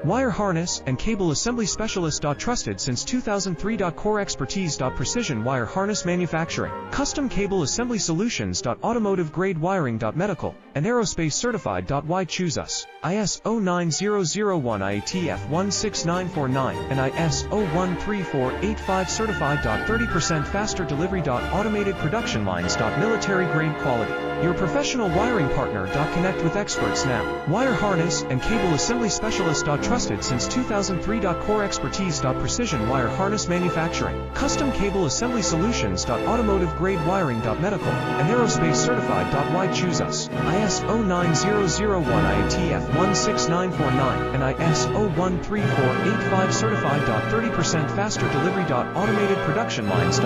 Wire harness and cable assembly specialist. Trusted since 2003. Core expertise. Precision wire harness manufacturing. Custom cable assembly solutions. Automotive grade wiring. Medical and aerospace certified. Why choose us? iso9001 IATF 16949 and ISO13485 certified. 30% faster delivery. Automated production lines. Military grade quality. Your professional wiring partner. Connect with experts now. Wire harness and cable assembly specialist. Trusted since 2003. Core expertise. Precision wire harness manufacturing. Custom cable assembly solutions. Automotive grade wiring. Medical and aerospace certified. Why choose us? ISO9001 IATF 16949 and ISO13485 certified. 30% faster delivery. Automated production lines.